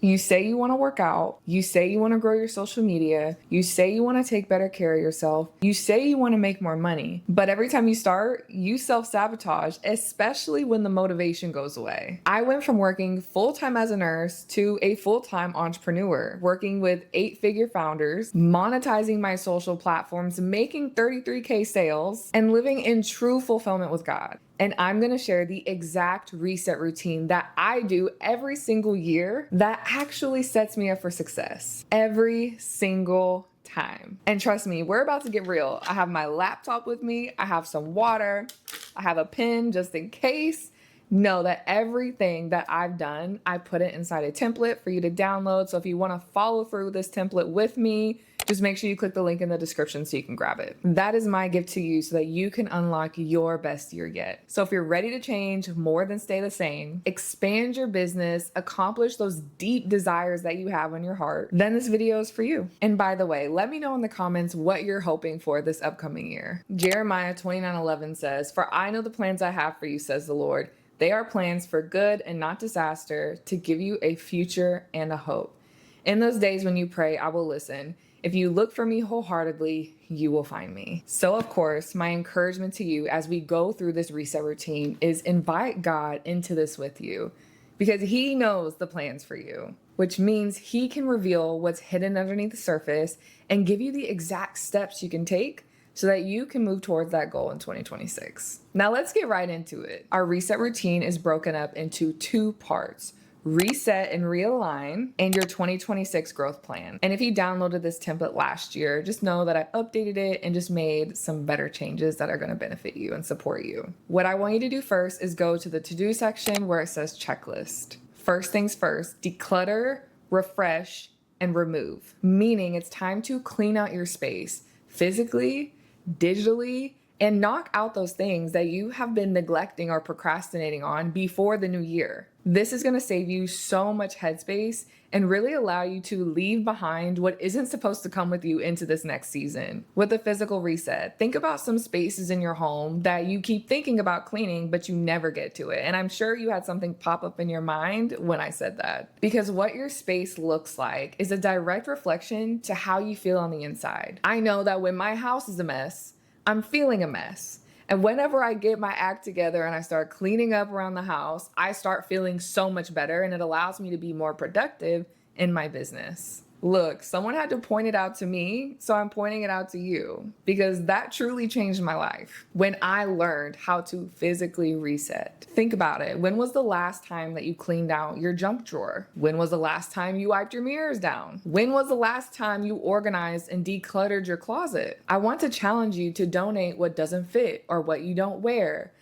You say you want to work out. You say you want to grow your social media. You say you want to take better care of yourself. You say you want to make more money. But every time you start, you self-sabotage, especially when the motivation goes away. I went from working full-time as a nurse to a full-time entrepreneur, working with 8-figure founders, monetizing my social platforms, making 33K sales, and living in true fulfillment with God. And I'm gonna share the exact reset routine that I do every single year that actually sets me up for success every single time. And trust me, we're about to get real. I have my laptop with me, I have some water, I have a pen just in case. Know that everything that I've done, I put it inside a template for you to download. So if you want to follow through with this template with me, just make sure you click the link in the description so you can grab it. That is my gift to you so that you can unlock your best year yet. So if you're ready to change more than stay the same, expand your business, accomplish those deep desires that you have in your heart, then this video is for you. And by the way, let me know in the comments what you're hoping for this upcoming year. Jeremiah 29:11 says, "For I know the plans I have for you, says the Lord. They are plans for good and not disaster, to give you a future and a hope. In those days when you pray, I will listen. If you look for me wholeheartedly, you will find me." So of course, my encouragement to you as we go through this reset routine is invite God into this with you, because he knows the plans for you, which means he can reveal what's hidden underneath the surface and give you the exact steps you can take so that you can move towards that goal in 2026. Now let's get right into it. Our reset routine is broken up into 2 parts: reset and realign, and your 2026 growth plan. And if you downloaded this template last year, just know that I updated it and just made some better changes that are going to benefit you and support you. What I want you to do first is go to the to-do section where it says checklist. First things first, declutter, refresh, and remove. Meaning it's time to clean out your space physically, digitally, and knock out those things that you have been neglecting or procrastinating on before the new year. This is going to save you so much headspace and really allow you to leave behind what isn't supposed to come with you into this next season. With a physical reset, think about some spaces in your home that you keep thinking about cleaning, but you never get to it. And I'm sure you had something pop up in your mind when I said that. Because what your space looks like is a direct reflection to how you feel on the inside. I know that when my house is a mess, I'm feeling a mess. And whenever I get my act together and I start cleaning up around the house, I start feeling so much better, and it allows me to be more productive in my business. Look, someone had to point it out to me, so I'm pointing it out to you, because that truly changed my life when I learned how to physically reset. Think about it. When was the last time that you cleaned out your junk drawer? When was the last time you wiped your mirrors down? When was the last time you organized and decluttered your closet? I want to challenge you to donate what doesn't fit or what you don't wear.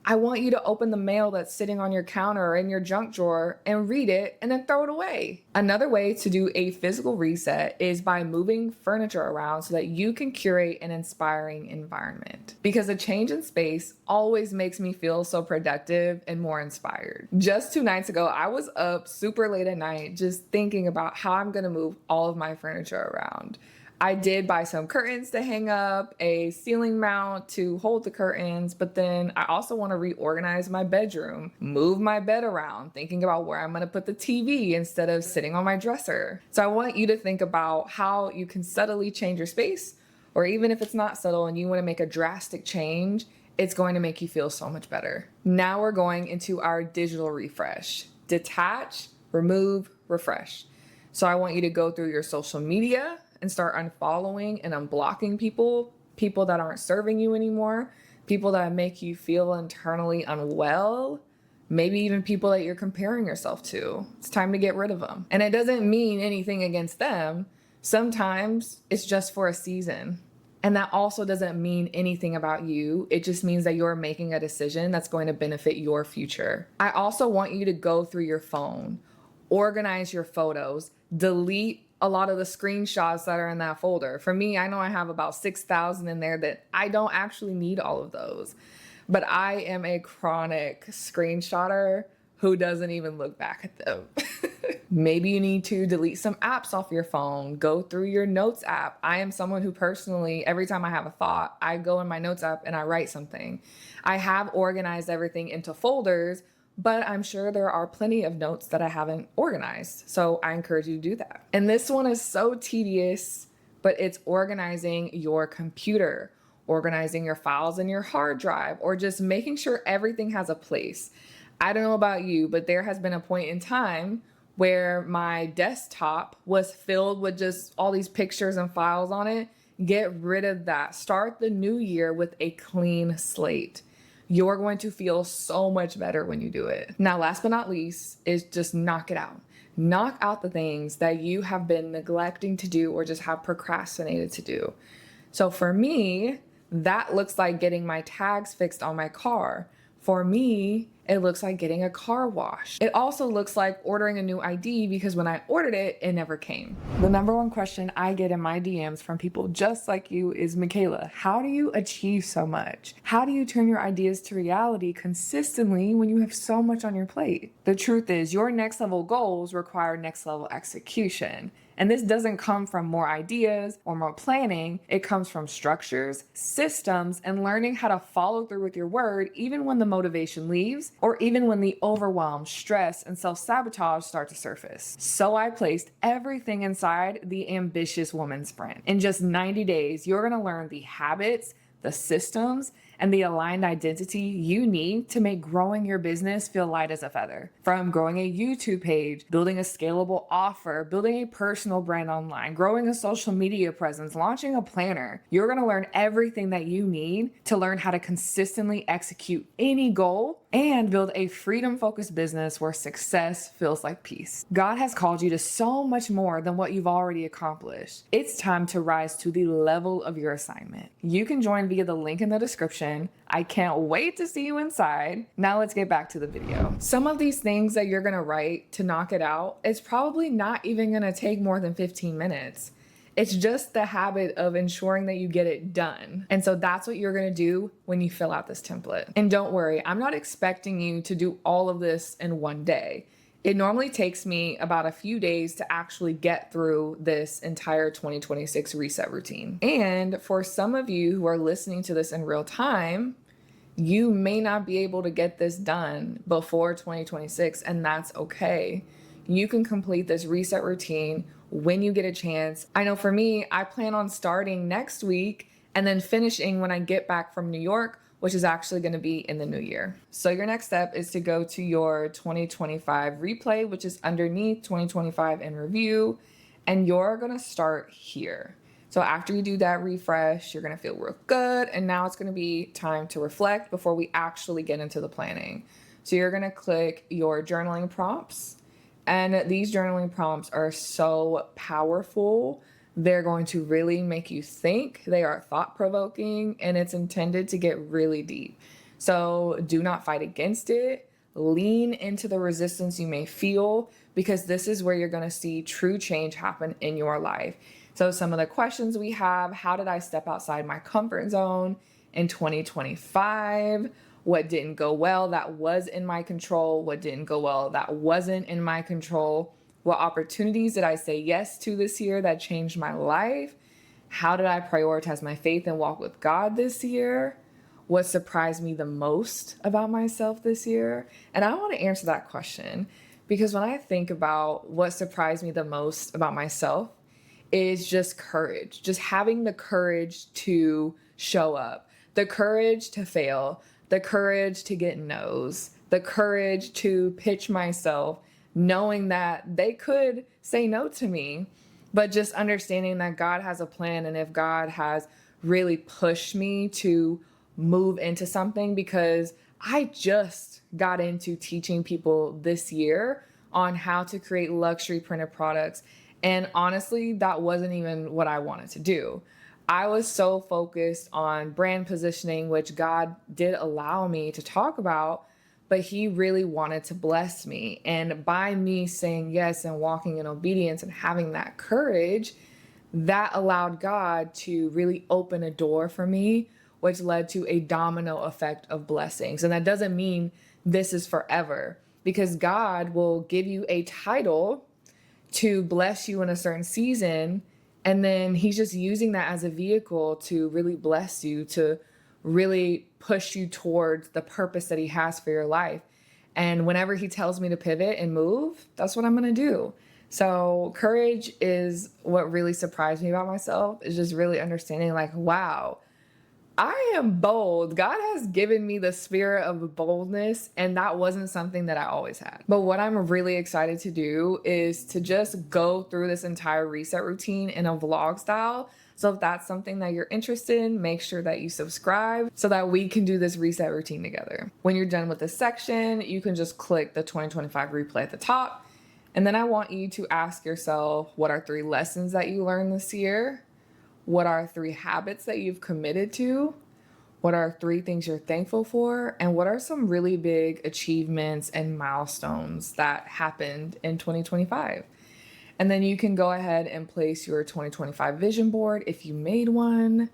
I want you to open the mail that's sitting on your counter or in your junk drawer and read it and then throw it away. Another way to do a physical reset is by moving furniture around so that you can curate an inspiring environment. Because a change in space always makes me feel so productive and more inspired. Just 2 nights ago, I was up super late at night just thinking about how I'm gonna move all of my furniture around. I did buy some curtains to hang up, a ceiling mount to hold the curtains, but then I also want to reorganize my bedroom, move my bed around, thinking about where I'm going to put the TV instead of sitting on my dresser. So I want you to think about how you can subtly change your space, or even if it's not subtle and you want to make a drastic change, it's going to make you feel so much better. Now we're going into our digital refresh. Detach, remove, refresh. So I want you to go through your social media and start unfollowing and unblocking people that aren't serving you anymore, people that make you feel internally unwell, maybe even people that you're comparing yourself to. It's time to get rid of them. And it doesn't mean anything against them. Sometimes it's just for a season. And that also doesn't mean anything about you. It just means that you're making a decision that's going to benefit your future. I also want you to go through your phone, organize your photos, delete a lot of the screenshots that are in that folder. For me, I know I have about 6,000 in there that I don't actually need all of those. But I am a chronic screenshotter who doesn't even look back at them. Maybe you need to delete some apps off your phone, go through your notes app. I am someone who personally, every time I have a thought, I go in my notes app and I write something. I have organized everything into folders, but I'm sure there are plenty of notes that I haven't organized. So I encourage you to do that. And this one is so tedious, but it's organizing your computer, organizing your files in your hard drive, or just making sure everything has a place. I don't know about you, but there has been a point in time where my desktop was filled with just all these pictures and files on it. Get rid of that. Start the new year with a clean slate. You're going to feel so much better when you do it. Now, last but not least is just knock it out. Knock out the things that you have been neglecting to do or just have procrastinated to do. So for me, that looks like getting my tags fixed on my car. For me, it looks like getting a car wash. It also looks like ordering a new ID because when I ordered it, it never came. The number one question I get in my DMs from people just like you is, Mikaela, how do you achieve so much? How do you turn your ideas to reality consistently when you have so much on your plate? The truth is, your next level goals require next level execution. And this doesn't come from more ideas or more planning. It comes from structures, systems, and learning how to follow through with your word, even when the motivation leaves, or even when the overwhelm, stress, and self-sabotage start to surface. So I placed everything inside the Ambitious Woman Sprint. In just 90 days, you're gonna learn the habits, the systems, and the aligned identity you need to make growing your business feel light as a feather. From growing a YouTube page, building a scalable offer, building a personal brand online, growing a social media presence, launching a planner, you're gonna learn everything that you need to learn how to consistently execute any goal and build a freedom-focused business where success feels like peace. God has called you to so much more than what you've already accomplished. It's time to rise to the level of your assignment. You can join via the link in the description. I can't wait to see you inside. Now let's get back to the video. Some of these things that you're gonna write to knock it out, it's probably not even gonna take more than 15 minutes. It's just the habit of ensuring that you get it done. And so that's what you're gonna do when you fill out this template. And don't worry, I'm not expecting you to do all of this in one day. It normally takes me about a few days to actually get through this entire 2026 reset routine. And for some of you who are listening to this in real time, you may not be able to get this done before 2026, and that's okay. You can complete this reset routine when you get a chance. I know for me, I plan on starting next week and then finishing when I get back from New York, which is actually going to be in the new year. So your next step is to go to your 2025 replay, which is underneath 2025 in review, and you're going to start here. So after you do that refresh, you're going to feel real good, and now it's going to be time to reflect before we actually get into the planning. So you're going to click your journaling prompts, and these journaling prompts are so powerful. They're going to really make you think. They are thought-provoking, and it's intended to get really deep. So do not fight against it. Lean into the resistance you may feel, because this is where you're going to see true change happen in your life. So some of the questions we have: how did I step outside my comfort zone in 2025? What didn't go well that was in my control? What didn't go well that wasn't in my control? What opportunities did I say yes to this year that changed my life? How did I prioritize my faith and walk with God this year? What surprised me the most about myself this year? And I want to answer that question because when I think about what surprised me the most about myself is just courage, just having the courage to show up, the courage to fail, the courage to get no's, the courage to pitch myself, knowing that they could say no to me, but just understanding that God has a plan. And if God has really pushed me to move into something, because I just got into teaching people this year on how to create luxury printed products. And honestly, that wasn't even what I wanted to do. I was so focused on brand positioning, which God did allow me to talk about, but He really wanted to bless me. And by me saying yes and walking in obedience and having that courage, that allowed God to really open a door for me, which led to a domino effect of blessings. And that doesn't mean this is forever, because God will give you a title to bless you in a certain season, and then He's just using that as a vehicle to really bless you, to really push you towards the purpose that He has for your life. And whenever he tells me to pivot and move, that's what I'm going to do. So courage is what really surprised me about myself, is just really understanding like, wow, I am bold. God has given me the spirit of boldness, and that wasn't something that I always had. But what I'm really excited to do is to just go through this entire reset routine in a vlog style. So if that's something that you're interested in, make sure that you subscribe so that we can do this reset routine together. When you're done with this section, you can just click the 2025 replay at the top. And then I want you to ask yourself, what are 3 lessons that you learned this year? What are 3 habits that you've committed to? What are 3 things you're thankful for? And what are some really big achievements and milestones that happened in 2025? And then you can go ahead and place your 2025 vision board if you made one.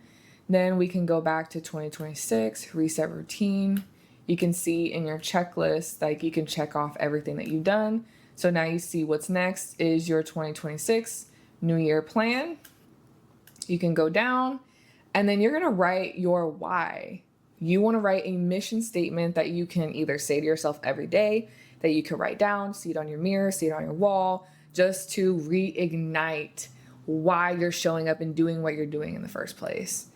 Then we can go back to 2026, reset routine. You can see in your checklist, like you can check off everything that you've done. So now you see what's next is your 2026 New Year plan. You can go down and then you're going to write your why. You want to write a mission statement that you can either say to yourself every day, that you can write down, see it on your mirror, see it on your wall, just to reignite why you're showing up and doing what you're doing in the first place.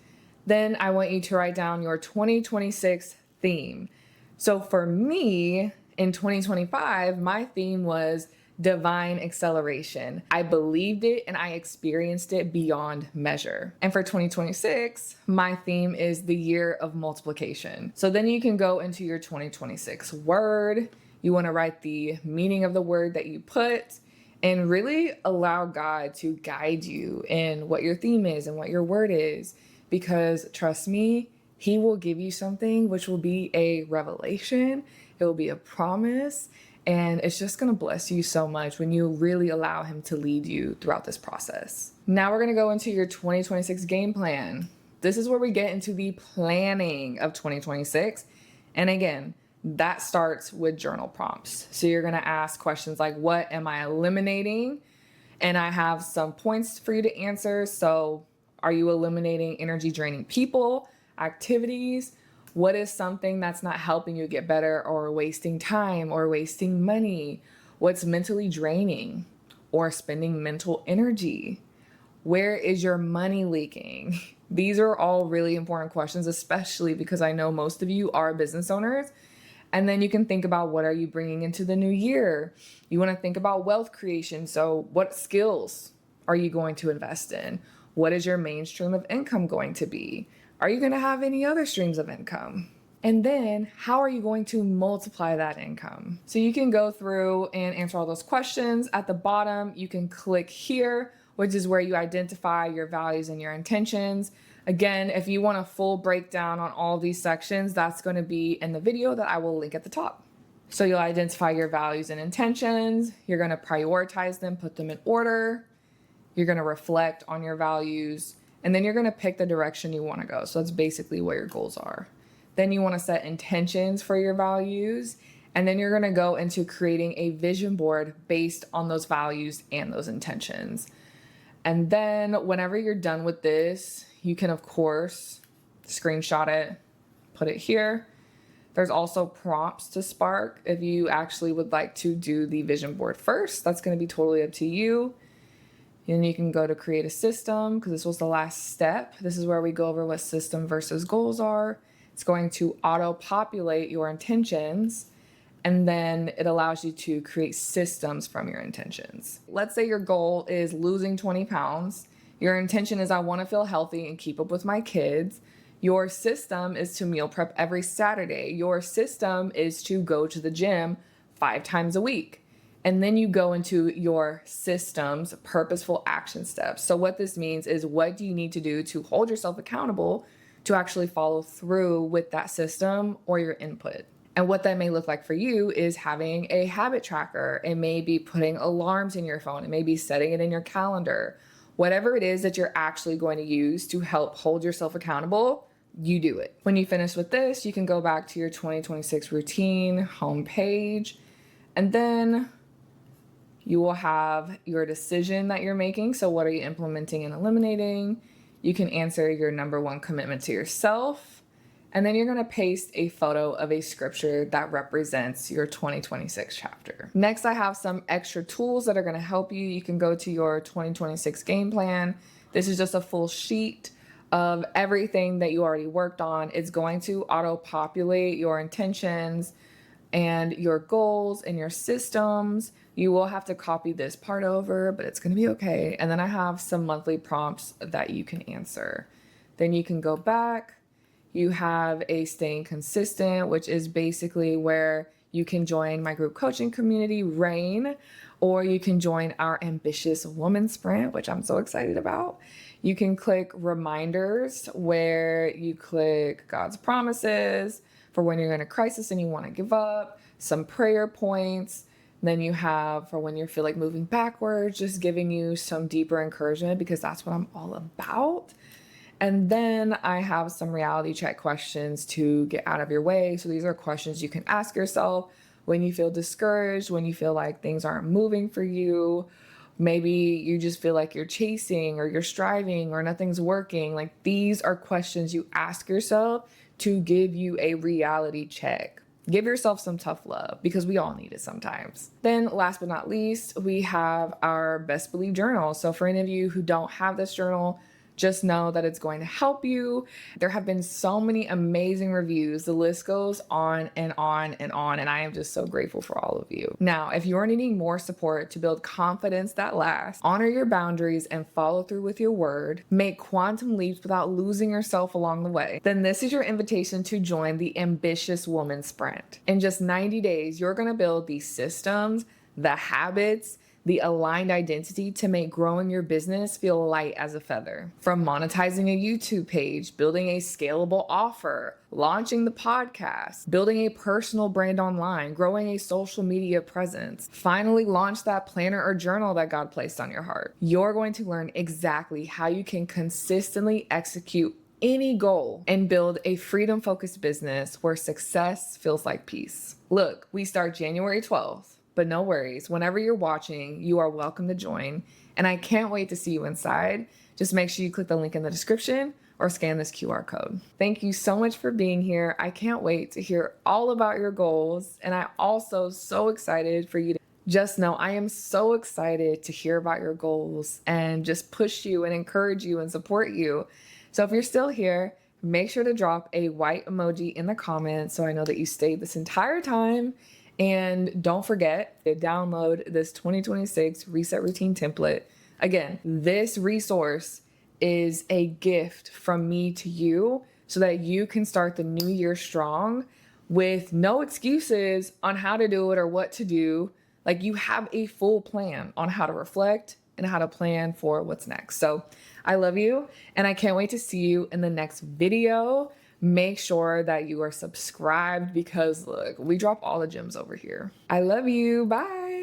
Then I want you to write down your 2026 theme. So for me in 2025, my theme was divine acceleration. I believed it and I experienced it beyond measure. And for 2026, my theme is the year of multiplication. So then you can go into your 2026 word. You want to write the meaning of the word that you put and really allow God to guide you in what your theme is and what your word is. Because trust me, He will give you something which will be a revelation. It will be a promise. And it's just going to bless you so much when you really allow Him to lead you throughout this process. Now we're going to go into your 2026 game plan. This is where we get into the planning of 2026. And again, that starts with journal prompts. So you're going to ask questions like, what am I eliminating? And I have some points for you to answer. So are you eliminating energy draining people, activities? What is something that's not helping you get better or wasting time or wasting money? What's mentally draining or spending mental energy? Where is your money leaking? These are all really important questions, especially because I know most of you are business owners. And then you can think about, what are you bringing into the new year? You want to think about wealth creation. So what skills are you going to invest in? What is your main stream of income going to be? Are you going to have any other streams of income? And then how are you going to multiply that income? So you can go through and answer all those questions. At the bottom, you can click here, which is where you identify your values and your intentions. Again, if you want a full breakdown on all these sections, that's going to be in the video that I will link at the top. So you'll identify your values and intentions. You're going to prioritize them, put them in order. You're going to reflect on your values. And then you're going to pick the direction you want to go. So that's basically what your goals are. Then you want to set intentions for your values. And then you're going to go into creating a vision board based on those values and those intentions. And then whenever you're done with this, you can, of course, screenshot it, put it here. There's also prompts to Spark if you actually would like to do the vision board first. That's going to be totally up to you. And you can go to create a system, because this was the last step. This is where we go over what system versus goals are. It's going to auto-populate your intentions, and then it allows you to create systems from your intentions. Let's say your goal is losing 20 pounds. Your intention is, I want to feel healthy and keep up with my kids. Your system is to meal prep every Saturday. Your system is to go to the gym 5 times a week. And then you go into your system's purposeful action steps. So what this means is, what do you need to do to hold yourself accountable to actually follow through with that system or your input? And what that may look like for you is having a habit tracker. It may be putting alarms in your phone. It may be setting it in your calendar. Whatever it is that you're actually going to use to help hold yourself accountable, you do it. When you finish with this, you can go back to your 2026 routine homepage, and then you will have your decision that you're making. So what are you implementing and eliminating? You can answer your number 1 commitment to yourself. And then you're going to paste a photo of a scripture that represents your 2026 chapter. Next, I have some extra tools that are going to help you. You can go to your 2026 game plan. This is just a full sheet of everything that you already worked on. It's going to auto-populate your intentions and your goals and your systems. You will have to copy this part over, but it's going to be okay. And then I have some monthly prompts that you can answer. Then you can go back. You have a staying consistent, which is basically where you can join my group coaching community, RAIN, or you can join our ambitious woman sprint, which I'm so excited about. You can click reminders, where you click God's promises for when you're in a crisis and you want to give up, some prayer points. Then you have for when you feel like moving backwards, just giving you some deeper encouragement, because that's what I'm all about. And then I have some reality check questions to get out of your way. So these are questions you can ask yourself when you feel discouraged, when you feel like things aren't moving for you. Maybe you just feel like you're chasing or you're striving or nothing's working. Like, these are questions you ask yourself to give you a reality check. Give yourself some tough love, because we all need it sometimes. Then last but not least, we have our Best Believe journal. So for any of you who don't have this journal, just know that it's going to help you. There have been so many amazing reviews. The list goes on and on and on, and I am just so grateful for all of you. Now, if you're needing more support to build confidence that lasts, honor your boundaries and follow through with your word, make quantum leaps without losing yourself along the way, then this is your invitation to join the Ambitious Woman Sprint. In just 90 days, you're going to build these systems, the habits, the aligned identity to make growing your business feel light as a feather. From monetizing a YouTube page, building a scalable offer, launching the podcast, building a personal brand online, growing a social media presence, finally launch that planner or journal that God placed on your heart. You're going to learn exactly how you can consistently execute any goal and build a freedom-focused business where success feels like peace. Look, we start January 12th. But no worries, whenever you're watching, you are welcome to join. And I can't wait to see you inside. Just make sure you click the link in the description or scan this QR code. Thank you so much for being here. I can't wait to hear all about your goals. And I'm also so excited for you to just know I am so excited to hear about your goals and just push you and encourage you and support you. So if you're still here, make sure to drop a white emoji in the comments so I know that you stayed this entire time. And don't forget to download this 2026 Reset Routine template. Again, this resource is a gift from me to you so that you can start the new year strong with no excuses on how to do it or what to do. Like, you have a full plan on how to reflect and how to plan for what's next. So I love you, and I can't wait to see you in the next video. Make sure that you are subscribed, because look, we drop all the gems over here. I love you. Bye.